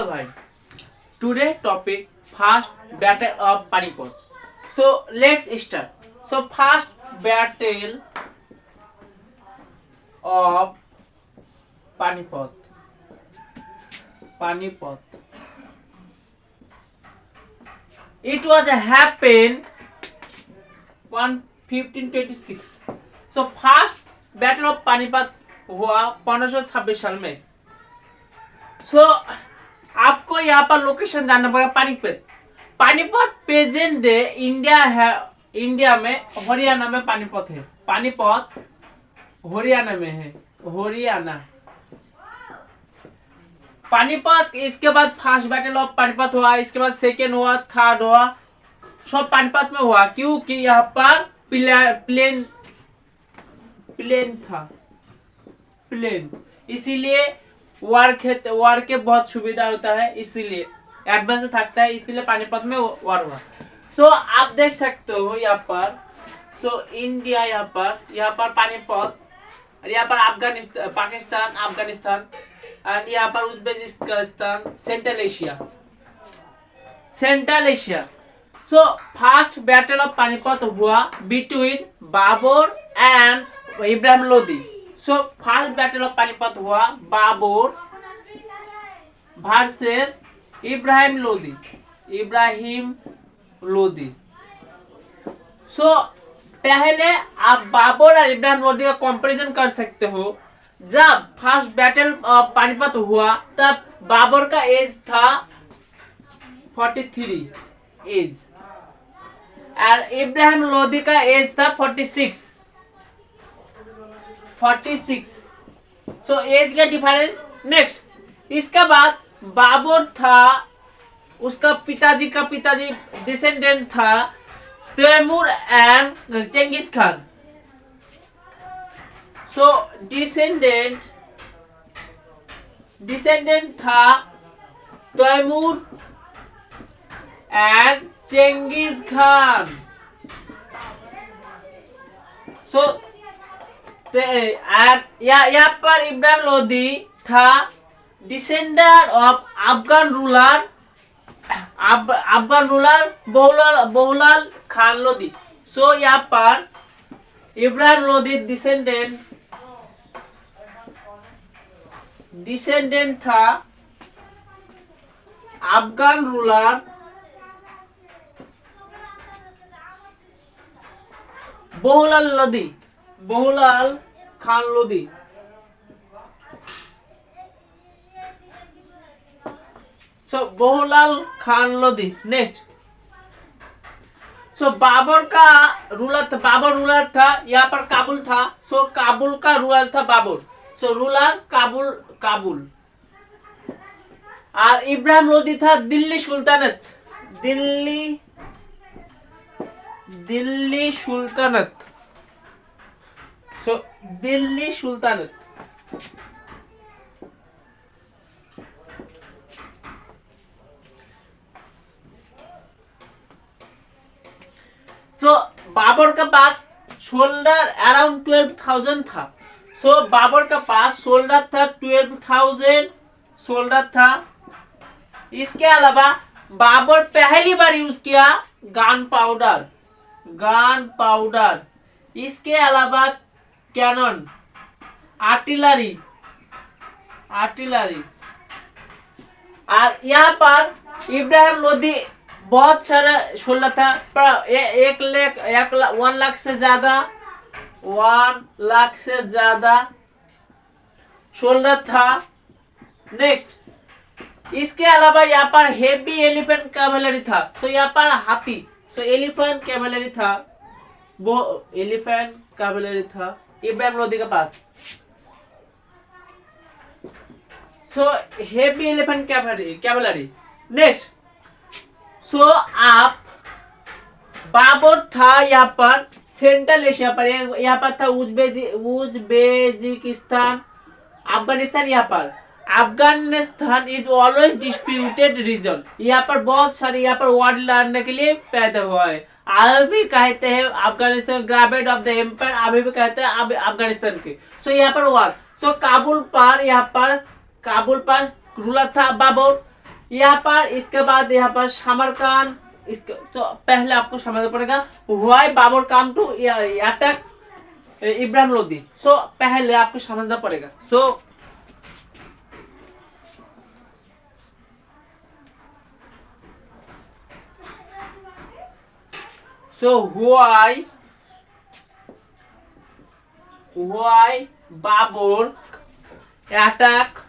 भाई, today topic first battle of Panipat. So let's start. So first battle of Panipat. Panipat. It was happened 1526. So first battle of Panipat हुआ 1526 साल में. सो आपको यहाँ पर location जानना पड़ेगा. Panipat. Panipat present day India है. इंडिया में हरियाणा में पानीपत है. पानीपत हरियाणा में है. हरियाणा पानीपत. इसके बाद फर्स्ट बैटल ऑफ पानीपत हुआ. इसके बाद सेकेंड हुआ, थर्ड हुआ, सब पानीपत में हुआ. क्योंकि यहाँ पर प्लेन था. प्लेन, इसीलिए वार के बहुत सुविधा होता है, इसीलिए एडवांस थकता है, इसलिए पानीपत में वार हुआ. सो आप देख सकते हो यहाँ पर. सो इंडिया यहाँ पर पानीपत, यहाँ पर अफगानिस्तान, पाकिस्तान, अफगानिस्तान, और यहाँ पर Uzbekistan, Central Asia. So first battle of Panipat हुआ between Babur and Ibrahim Lodi. So first battle of Panipat हुआ बाबर वर्सेस इब्राहिम लोदी. सो पहले आप बाबर और इब्राहिम लोदी का कंपैरिजन कर सकते हो. जब फर्स्ट बैटल ऑफ पानीपत हुआ तब बाबर का एज था 43 एज, और इब्राहिम लोदी का एज था 46. सो एज का डिफरेंस. नेक्स्ट, इसके बाद बाबर था, उसका पिताजी डिसेंडेंट था Timur and Genghis Khan. So descendant था Timur and Genghis Khan. So यहाँ पर इब्राहिम लोदी था descendant of Afghan ruler Bahlul Khan Lodi. So यहाँ पर इब्राहिम लोदी डिसेंडेंट था Afghan ruler Bahlul Khan Lodi. So Bahlul Khan Lodi. Next, so Babur ruler था, यहाँ पर काबुल था. सो काबुल का रूलर था बाबर. सो रूलर काबुल. और इब्राहिम लोदी था दिल्ली सुल्तानत. सो दिल्ली सुल्तानत. सो बाबर का पास सोल्डर अराउंड 12,000 था. सो बाबर का पास सोल्डर था 12,000 सोल्डर था. इसके अलावा बाबर पहली बार यूज किया गन पाउडर. इसके अलावा कैनन, आर्टिलरी. और यहाँ पर इब्राहिम लोदी बहुत सारा सोल्डर था. 1 लाख से ज्यादा सोल्डर था. नेक्स्ट, इसके अलावा यहाँ पर हेवी एलिफेंट कैवलरी था. सो यहाँ पर हाथी. सो एलिफेंट कैवलरी था, वो एलिफेंट कैवलरी था इब्राहिम लोदी के पास. सो हेवी एलिफेंट कैवलरी. नेक्स्ट, सो आप बाबर था यहाँ पर सेंट्रल एशिया पर. यहाँ पर था उज्बेकिस्तान, अफगानिस्तान. यहाँ पर Afghanistan is always disputed region. यहाँ पर बहुत सारे वर्ड लड़ने के लिए पैदा हुआ है. अभी भी कहते हैं अफगानिस्तान ग्राबेड ऑफ द एम्पायर, अभी भी कहते हैं अफगानिस्तान के. सो यहाँ पर वार. सो काबुल पर रूलर था बाबर. यहाँ पर इसके बाद यहाँ पर समरकांद, इसके तो पहले आपको समझना पड़ेगा व्हाई बाबर काम to attack Ibrahim Lodi. So पहले आपको समझना पड़ेगा। So why Babur attack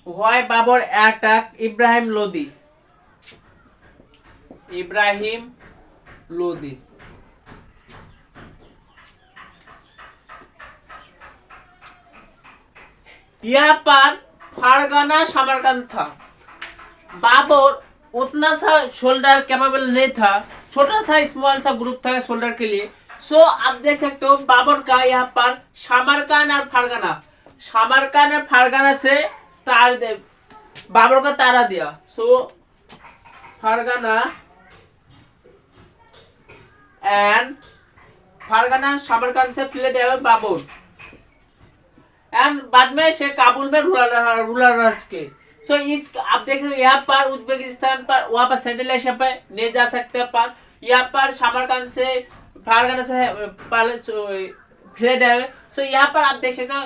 why Babur attack Ibrahim Lodi? यहाँ पर फरगाना समरकंद था। बाबर उतना सा शोल्डर कैपेबल नहीं था, छोटा सा स्मॉल सा ग्रुप था शोल्डर के लिए। सो आप देख सकते हो बाबर का यहाँ पर समरकंद और फरगाना से तार दे, बाबर का तारा दिया। सो फरगाना समरकंद से प्लेट है बाबर, एंड बाद में से काबुल में रूलर रह चुके। सो इस आप देख सकते यहाँ पर उज्बेकिस्तान पर, वहाँ पर सेंट्रल एशिया पे नहीं जा सकते पर यहाँ पर समरकंद से फरगाना से फ्लेड है। सो यहाँ पर आप देख सकते हो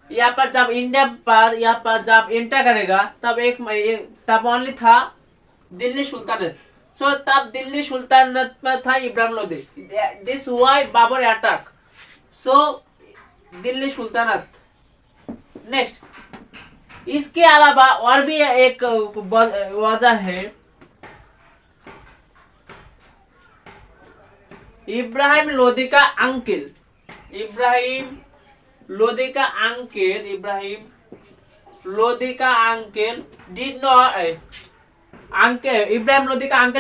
यहाँ पर जब इंडिया पर यहाँ पर जब एंटर करेगा तब ओनली था दिल्ली सुल्तानेट। सो तब दिल्ली सुल्तानेट में था Ibrahim Lodi. This why Babur attack. So Delhi सुल्तानत। नेक्स्ट, इसके अलावा और भी एक वजह है, इब्राहिम लोदी का uncle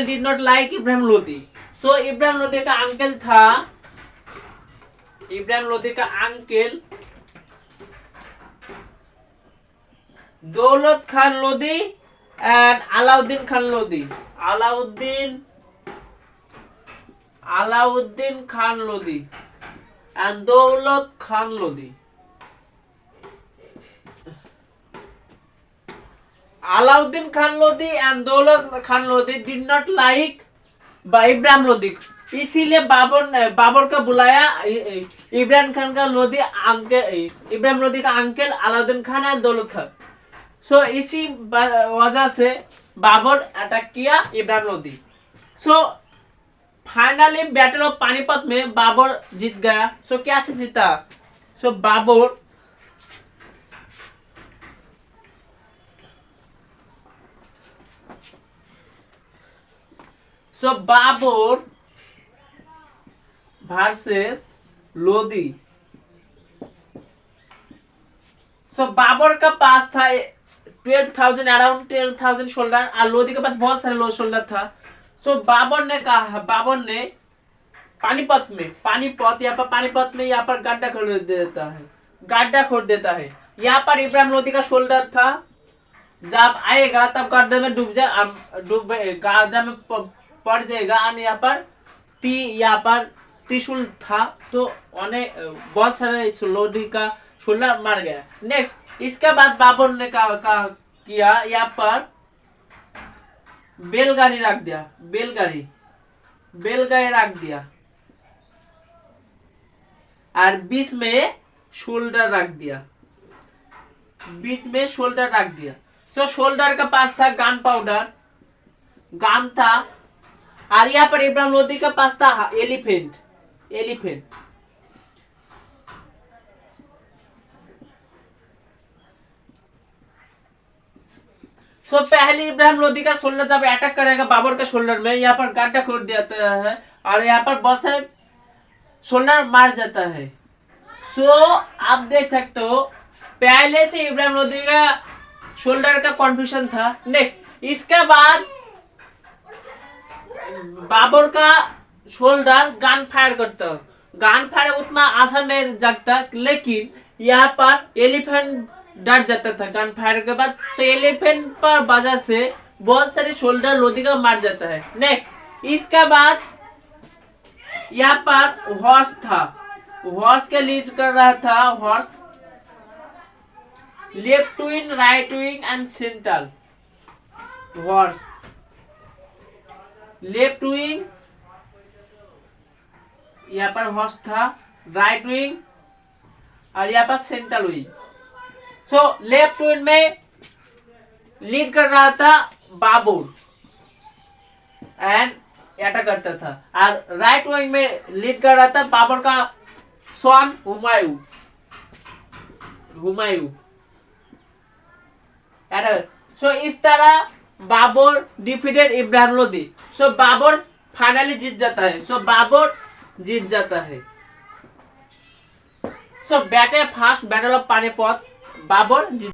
did not like Ibrahim Lodi. So Ibrahim Lodi का अंकल था, इब्राहिम लोदी का uncle Daulat Khan Lodi and Alauddin Khan Lodi. Alauddin Khan Lodi and Daulat Khan Lodi. Alauddin Khan Lodi and Daulat Khan Lodi did not like Ibrahim Lodi, इसीलिए बाबर का बुलाया इब्राहिम खान का लोदी अंकल, इब्राहिम लोदी का अंकल अलाउद्दीन खान और दौलत खान। सो इसी वजह से बाबर अटैक किया Ibrahim Lodi. So finally battle of Panipat में बाबर जीत गया। सो क्या से जीता? सो बाबर वर्सेस लोदी। बाबर का पास था 12,000 अराउंड 12,000 शोल्डर और लोदी के पास बहुत सारे शोल्डर था। बाबर ने पानीपत में यहाँ पर गड्ढा खोद देता है। यहाँ पर इब्राहिम लोदी का शोल्डर था, जब आएगा तब गड्ढे में गड्ढा में पड़ जाएगा। और यहाँ पर त्रिशूल था, तो बहुत सारे लोदी का शोल्डर मार गया। नेक्स्ट, इसके बाद बाबर ने किया यहाँ पर बैलगाड़ी रख दिया और बीच में शोल्डर रख दिया। सो शोल्डर के पास था गन था, और यहाँ पर इब्राहिम लोदी के पास था एलिफेंट। सो पहले इब्राहिम लोदी का शोल्डर जब अटैक करेगा बाबर का शोल्डर में, यहाँ पर गड्ढा खोद देता है और यहाँ पर बहुत सारे शोल्डर मार जाता है। सो आप देख सकते हो पहले से इब्राहिम लोदी का शोल्डर का कॉन्फ्यूजन था। नेक्स्ट, इसके बाद बाबर का शोल्डर गन फायर करता। गन फायर उतना आसान नहीं जगता, लेकिन यहाँ पर एलिफेंट डर जाता था गन फायर के बाद। तो एलिफेंट पर वजह से बहुत सारे शोल्डर लोदी का मार जाता है। नेक्स्ट, इसके बाद यहाँ पर हॉर्स था। हॉर्स के लीड कर रहा था horse, left wing, right wing and central. Horse left wing, यहाँ पर हॉर्स था, राइट विंग और यहाँ पर central wing. So left wing में लीड कर रहा था बाबर एंड अटैक करता था, और राइट विंग में लीड कर रहा था बाबर का सन हुमायूं। सो इस तरह Babur defeated Ibrahim Lodi. So Babur finally जीत जाता है। So battle first battle of Panipat, Babur Jeet